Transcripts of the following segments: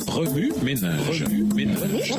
Remue ménage. Remue ménage.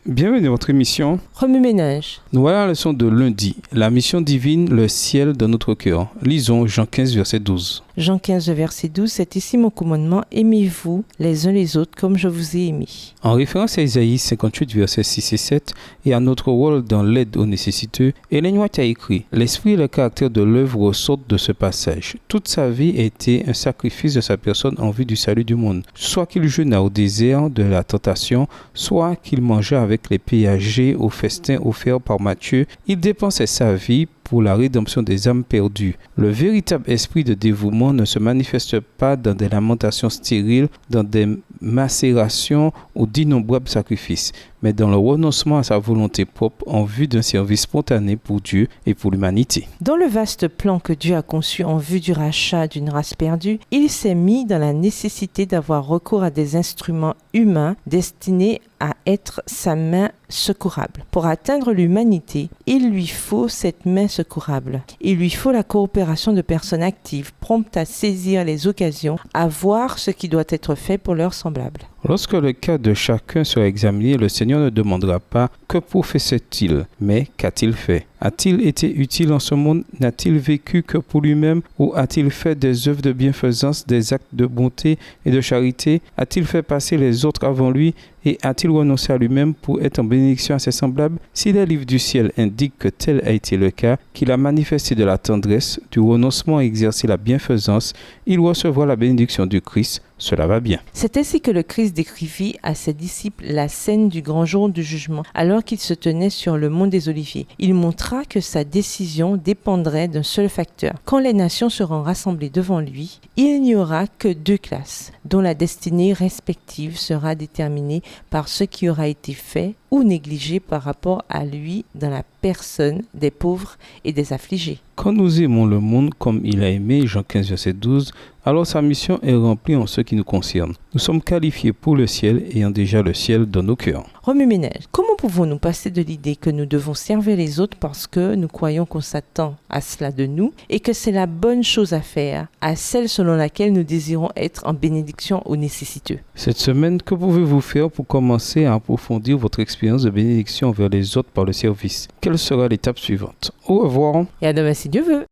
Bienvenue dans votre émission. Remue ménage. Nous voilà à la leçon de lundi. La mission divine, le ciel dans notre cœur. Lisons Jean 15, verset 12. Jean 15, verset 12, c'est ici mon commandement, aimez-vous les uns les autres comme je vous ai aimé. En référence à Isaïe 58, versets 6 et 7, et à notre rôle dans l'aide aux nécessiteux, Ellen White a écrit « L'esprit et le caractère de l'œuvre ressortent de ce passage. Toute sa vie a été un sacrifice de sa personne en vue du salut du monde. Soit qu'il jeûna au désert de la tentation, soit qu'il mangea avec les péagers au festin offert par Matthieu, il dépensait sa vie pour la rédemption des âmes perdues. Le véritable esprit de dévouement ne se manifeste pas dans des lamentations stériles, dans des macérations ou d'innombrables sacrifices, mais dans le renoncement à sa volonté propre en vue d'un service spontané pour Dieu et pour l'humanité. Dans le vaste plan que Dieu a conçu en vue du rachat d'une race perdue, il s'est mis dans la nécessité d'avoir recours à des instruments humains destinés à être sa main secourable. Pour atteindre l'humanité, il lui faut cette main secourable. Il lui faut la coopération de personnes actives, promptes à saisir les occasions, à voir ce qui doit être fait pour leurs semblables. Lorsque le cas de chacun sera examiné, le Seigneur ne demandera pas « Que professait-il » mais « Qu'a-t-il fait » A-t-il été utile en ce monde? N'a-t-il vécu que pour lui-même? Ou a-t-il fait des œuvres de bienfaisance, des actes de bonté et de charité? A-t-il fait passer les autres avant lui? Et a-t-il renoncé à lui-même pour être en bénédiction à ses semblables? Si les livres du ciel indiquent que tel a été le cas, qu'il a manifesté de la tendresse, du renoncement à exercer la bienfaisance, il recevra la bénédiction du Christ. Cela va bien. C'est ainsi que le Christ décrivit à ses disciples la scène du grand jour du jugement, alors qu'il se tenait sur le mont des Oliviers. Il montra que sa décision dépendrait d'un seul facteur. Quand les nations seront rassemblées devant lui, il n'y aura que deux classes, dont la destinée respective sera déterminée par ce qui aura été fait ou négligé par rapport à lui dans la personne des pauvres et des affligés. Quand nous aimons le monde comme il a aimé, Jean 15, verset 12, alors sa mission est remplie en ce qui nous concerne. Nous sommes qualifiés pour le ciel, ayant déjà le ciel dans nos cœurs. Remue ménage. Comment pouvons-nous passer de l'idée que nous devons servir les autres parce que nous croyons qu'on s'attend à cela de nous et que c'est la bonne chose à faire, à celle selon laquelle nous désirons être en bénédiction aux nécessiteux? Cette semaine, que pouvez-vous faire pour commencer à approfondir votre expérience de bénédiction envers les autres par le service? Quelle sera l'étape suivante? Au revoir. Et à demain si Dieu veut.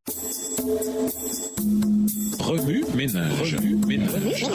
Remue ménage. Remue ménage.